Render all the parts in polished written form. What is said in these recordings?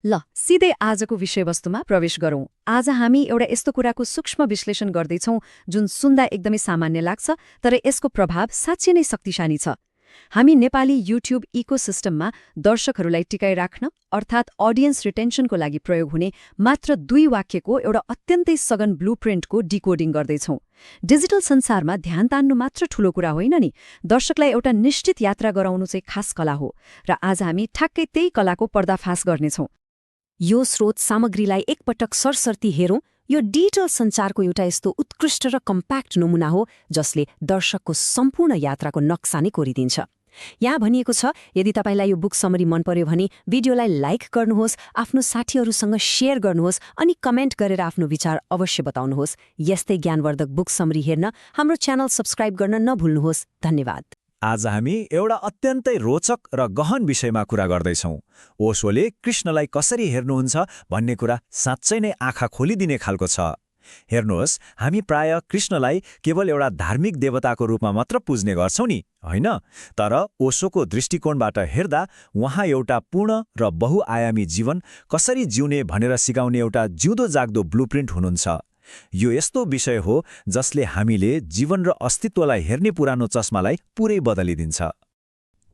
ल सिधै आजको विषयवस्तुमा प्रवेश गरौँ। आज हामी एउटा यस्तो कुराको सूक्ष्म विश्लेषण गर्दैछौँ जुन सुन्दा एकदमै सामान्य लाग्छ, तर यसको प्रभाव साँच्चै नै शक्तिशाली छ। हामी नेपाली युट्युब इकोसिस्टममा दर्शकहरूलाई टिकाइराख्न अर्थात् अडियन्स रिटेन्सनको लागि प्रयोग हुने मात्र 2 वाक्यको एउटा अत्यन्तै सघन ब्लुप्रिन्टको डिकोडिङ गर्दैछौँ। डिजिटल संसारमा ध्यान तान्नु मात्र ठूलो कुरा होइन नि, दर्शकलाई एउटा निश्चित यात्रा गराउनु चाहिँ खास कला हो, र आज हामी ठ्याक्कै त्यही कलाको पर्दाफास गर्नेछौँ। यो स्रोत सामग्रीलाई एकपटक सरसर्ती हेरौँ। यो डिजिटल सञ्चारको एउटा यस्तो उत्कृष्ट र कम्प्याक्ट नमुना हो जसले दर्शकको सम्पूर्ण यात्राको नक्सा नै कोरिदिन्छ। यहाँ भनिएको छ, यदि तपाईलाई यो बुक समरी मन पर्यो भने भिडियोलाई लाइक गर्नुहोस्, आफ्नो साथीहरूसँग शेयर गर्नुहोस् अनि कमेन्ट गरेर आफ्नो विचार अवश्य बताउनुहोस्। यस्तै ज्ञानवर्धक बुक समरी हेर्न हाम्रो च्यानल सब्स्क्राइब गर्न नभुल्नुहोस्। धन्यवाद। आज हामी एउटा अत्यन्तै रोचक र गहन विषयमा कुरा गर्दैछौँ। ओशोले कृष्णलाई कसरी हेर्नुहुन्छ भन्ने कुरा साँच्चै नै आँखा खोलिदिने खालको छ। हेर्नुहोस्, हामी प्राय कृष्णलाई केवल एउटा धार्मिक देवताको रूपमा मात्र पुज्ने गर्छौँ नि, होइन? तर ओशोको दृष्टिकोणबाट हेर्दा उहाँ एउटा पूर्ण र बहुआयामी जीवन कसरी जिउने भनेर सिकाउने एउटा जिउँदो जाग्दो ब्लुप्रिन्ट हुनुहुन्छ। यो यस्तो विषय हो जसले हामीले जीवन र अस्तित्वलाई हेर्ने पुरानो चस्मालाई पुरै बदलिदिन्छ।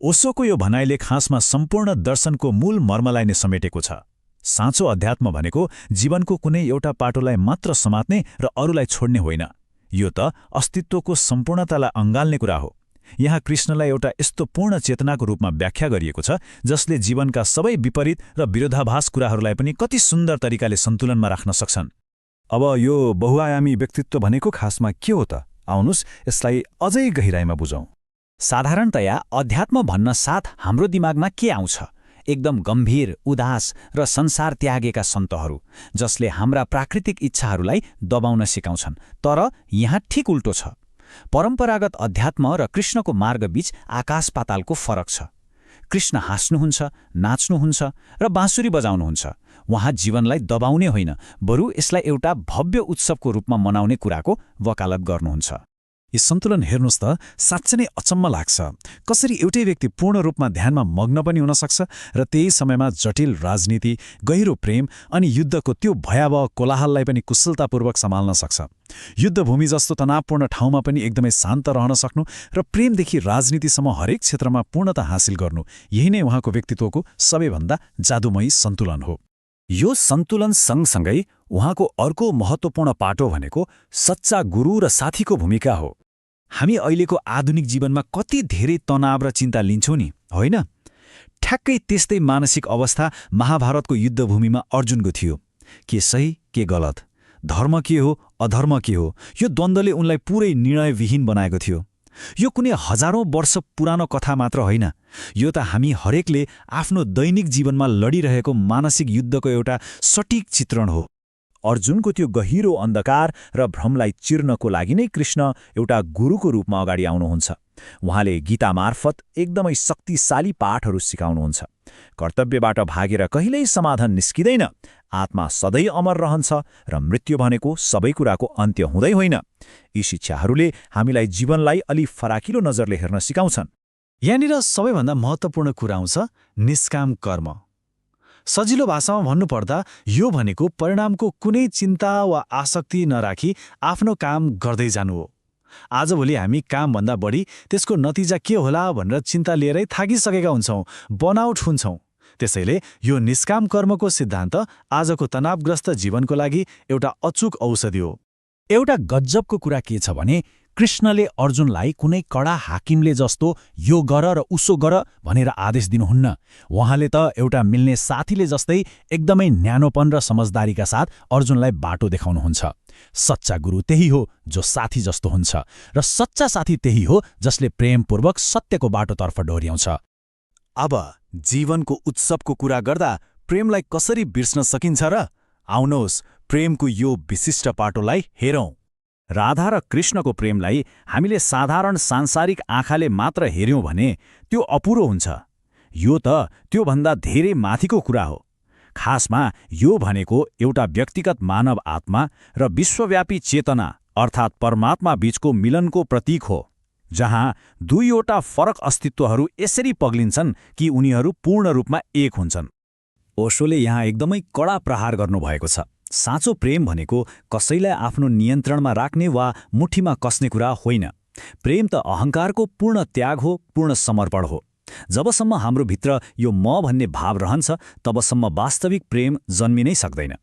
ओशोको यो भनाइले खासमा सम्पूर्ण दर्शनको मूल मर्मलाई नै समेटेको छ। साँचो अध्यात्म भनेको जीवनको कुनै एउटा पाटोलाई मात्र समात्ने र अरूलाई छोड्ने होइन। यो त अस्तित्वको सम्पूर्णतालाई अँगाल्ने कुरा हो। यहाँ कृष्णलाई एउटा यस्तो पूर्ण चेतनाको रूपमा व्याख्या गरिएको छ जसले जीवनका सबै विपरीत र विरोधाभास कुराहरूलाई पनि कति सुन्दर तरिकाले सन्तुलनमा राख्न सक्छन्। अब यो बहुआयामी व्यक्तित्व भनेको खासमा के हो त? आउनुस् यसलाई अझै गहिराइमा बुझौँ। साधारणतया अध्यात्म भन्न साथ हाम्रो दिमागमा के आउँछ? एकदम गम्भीर, उदास र संसार त्यागेका सन्तहरू जसले हाम्रा प्राकृतिक इच्छाहरूलाई दबाउन सिकाउँछन्। तर यहाँ ठिक उल्टो छ। परम्परागत अध्यात्म र कृष्णको मार्गबीच आकाश पातालको फरक छ। कृष्ण हाँस्नुहुन्छ, नाच्नुहुन्छ र बाँसुरी बजाउनुहुन्छ। उहाँ जीवनलाई दबाउने होइन, बरु यसलाई एउटा भव्य उत्सवको रूपमा मनाउने कुराको वकालत गर्नुहुन्छ। यी सन्तुलन हेर्नुहोस् त, साँच्चै नै अचम्म लाग्छ। कसरी एउटै व्यक्ति पूर्ण रूपमा ध्यानमा मग्न पनि हुन सक्छ र त्यही समयमा जटिल राजनीति, गहिरो प्रेम अनि युद्धको त्यो भयावह कोलाहललाई पनि कुशलतापूर्वक सम्हाल्न सक्छ। युद्धभूमि जस्तो तनावपूर्ण ठाउँमा पनि एकदमै शान्त रहन सक्नु र प्रेमदेखि राजनीतिसम्म हरेक क्षेत्रमा पूर्णता हासिल गर्नु, यही नै उहाँको व्यक्तित्वको सबैभन्दा जादुमयी सन्तुलन हो। यो सन्तुलन सँगसँगै उहाँको अर्को महत्त्वपूर्ण पाटो भनेको सच्चा गुरु र साथीको भूमिका हो। हामी अहिलेको आधुनिक जीवनमा कति धेरै तनाव र चिन्ता लिन्छौँ नि, होइन? ठ्याक्कै त्यस्तै मानसिक अवस्था महाभारतको युद्धभूमिमा अर्जुनको थियो। के सही, के गलत, धर्म के हो, अधर्म के हो, यो द्वन्द्वले उनलाई पुरै निर्णयविहीन बनाएको थियो। यो कुनै हजारौं वर्ष पुरानो कथा मात्र होइन, यो त हामी हरेकले आफ्नो दैनिक जीवनमा लडिरहेको मानसिक युद्धको एउटा सटीक चित्रण हो। अर्जुनको त्यो गहिरो अन्धकार र भ्रमलाई चिर्नको लागि नै कृष्ण एउटा गुरुको रूपमा अगाडि आउनुहुन्छ। उहाँले गीता मार्फत एकदमै शक्तिशाली पाठहरू सिकाउनुहुन्छ। कर्तव्यबाट भागेर कहिल्यै समाधान निस्किँदैन, आत्मा सधैँ अमर रहन्छ र मृत्यु भनेको सबै कुराको अन्त्य हुँदै होइन। यी शिक्षाहरूले हामीलाई जीवनलाई अलि फराकिलो नजरले हेर्न सिकाउँछन्। यहाँनिर सबैभन्दा महत्त्वपूर्ण कुरा आउँछ निष्काम कर्म। सजिलो भाषामा भन्नुपर्दा यो भनेको परिणामको कुनै चिन्ता वा आसक्ति नराखी आफ्नो काम गर्दै जानु हो। आजभोलि हामी कामभन्दा बढी त्यसको नतिजा के होला भनेर चिन्ता लिएरै थाकिसकेका हुन्छौँ, बर्नआउट हुन्छौँ। त्यसैले यो निष्काम कर्मको सिद्धान्त आजको तनावग्रस्त जीवनको लागि एउटा अचूक औषधि हो। एउटा गज्जबको कुरा के छ भने कृष्णले अर्जुनलाई कुनै कडा हाकिमले जस्तो यो गर र उसो गर भनेर आदेश दिनुहुन्न। उहाँले त एउटा मिल्ने साथीले जस्तै एकदमै न्यानोपन र समझदारीका साथ अर्जुनलाई बाटो देखाउनुहुन्छ। सच्चा गुरु त्यही हो जो साथी जस्तो हुन्छ, र सच्चा साथी त्यही हो जसले प्रेमपूर्वक सत्यको बाटोतर्फ डोर्याउँछ। अब जीवनको उत्सवको कुरा गर्दा प्रेमलाई कसरी बिर्सन सकिन्छ र? आउनुहोस् प्रेमको यो विशिष्ट पाटोलाई हेरौँ। राधा र कृष्णको प्रेमलाई हामीले साधारण सांसारिक आँखाले मात्र हेर्यौँ भने त्यो अपुरो हुन्छ। यो त त्योभन्दा धेरै माथिको कुरा हो। खासमा यो भनेको एउटा व्यक्तिगत मानव आत्मा र विश्वव्यापी चेतना अर्थात् परमात्मा बीचको मिलनको प्रतीक हो, जहाँ दुईवटा फरक अस्तित्वहरू यसरी पग्लिन्छन् कि उनीहरू पूर्ण रूपमा एक हुन्छन्। ओशोले यहाँ एकदमै कडा प्रहार गर्नुभएको छ। साँचो प्रेम भनेको कसैलाई आफ्नो नियन्त्रणमा राख्ने वा मुठीमा कस्ने कुरा होइन। प्रेम त अहङ्कारको पूर्ण त्याग हो, पूर्ण समर्पण हो। जबसम्म हाम्रो भित्र यो म भन्ने भाव रहन्छ तबसम्म वास्तविक प्रेम जन्मिनै सक्दैन।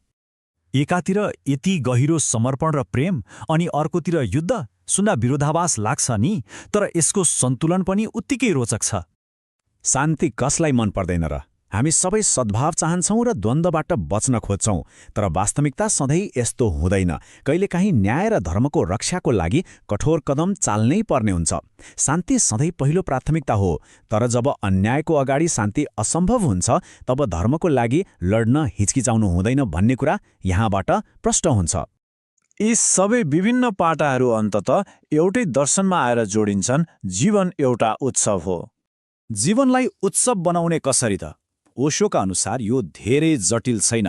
एकातिर यति गहिरो समर्पण र प्रेम अनि अर्कोतिर युद्ध सुन्दा विरोधाभास लाग्छ नि, तर यसको सन्तुलन पनि उत्तिकै रोचक छ। शान्ति कसलाई मन पर्दैन र? हामी सबै सद्भाव चाहन्छौँ र द्वन्द्वबाट बच्न खोज्छौँ, तर वास्तविकता सधैँ यस्तो हुँदैन। कहिलेकाहीँ न्याय र धर्मको रक्षाको लागि कठोर कदम चाल्नै पर्ने हुन्छ। शान्ति सधैँ पहिलो प्राथमिकता हो, तर जब अन्यायको अगाडि शान्ति असम्भव हुन्छ तब धर्मको लागि लड्न हिचकिचाउनु हुँदैन भन्ने कुरा यहाँबाट प्रष्ट हुन्छ। यी सबै विभिन्न पाटाहरू अन्ततः एउटै दर्शनमा आएर जोडिन्छन्, जीवन एउटा उत्सव हो। जीवनलाई उत्सव बनाउने कसरी त? ओशोका अनुसार यो धेरै जटिल छैन।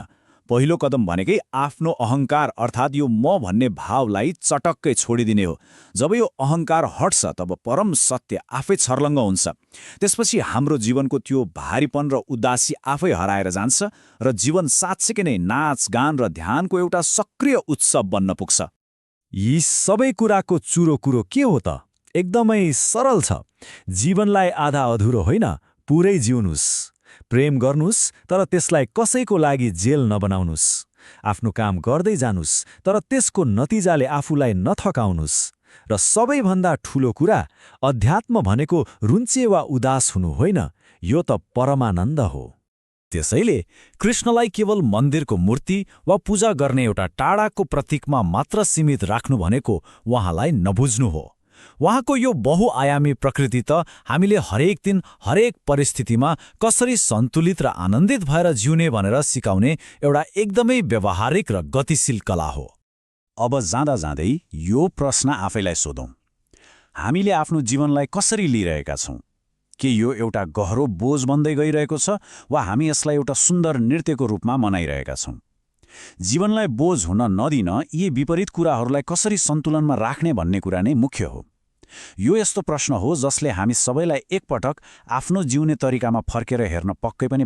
पहिलो कदम भनेकै आफ्नो अहङ्कार अर्थात् यो म भन्ने भावलाई चटक्कै छोडिदिने हो। जब यो अहङ्कार हट्छ तब परम सत्य आफै छर्लङ्ग हुन्छ। त्यसपछि हाम्रो जीवनको त्यो भारीपन र उदासी आफै हराएर जान्छ र जीवन साँच्चै नै नाच गान र ध्यानको एउटा सक्रिय उत्सव बन्न पुग्छ। यी सबै कुराको चुरो कुरो के हो त? एकदमै सरल छ। जीवनलाई आधा अधुरो होइन, पुरै जिउनुस्। प्रेम गर्नुस्, तर त्यसलाई कसैको लागि जेल नबनाउनुस्। आफ्नो काम गर्दै जानुस्, तर त्यसको नतिजाले आफूलाई नथकाउनुस्। र सबैभन्दा ठूलो कुरा, अध्यात्म भनेको रुन्चे वा उदास हुनु होइन, यो त परमानन्द हो। त्यसैले कृष्णलाई केवल मन्दिरको मूर्ति वा पूजा गर्ने एउटा टाढाको प्रतीकमा मात्र सीमित राख्नु भनेको उहाँलाई नबुझ्नु हो। उहाँको यो बहुआयामी प्रकृति त हामीले हरेक दिन हरेक परिस्थितिमा कसरी सन्तुलित र आनन्दित भएर जिउने भनेर सिकाउने एउटा एकदमै व्यवहारिक र गतिशील कला हो। अब जाँदा जाँदै यो प्रश्न आफैलाई सोधौँ, हामीले आफ्नो जीवनलाई कसरी लिइरहेका छौँ? के यो एउटा गहरो बोझ बन्दै गइरहेको छ वा हामी यसलाई एउटा सुन्दर नृत्यको रूपमा मनाइरहेका छौँ? जीवनलाई बोझ हुन नदिन यी विपरीत कुराहरूलाई कसरी सन्तुलनमा राख्ने भन्ने कुरा नै मुख्य हो। यो यस्तो प्रश्न हो जसले हामी सबैलाई एकपटक आफ्नो जिउने तरिकामा फर्केर हेर्न पक्कै पनि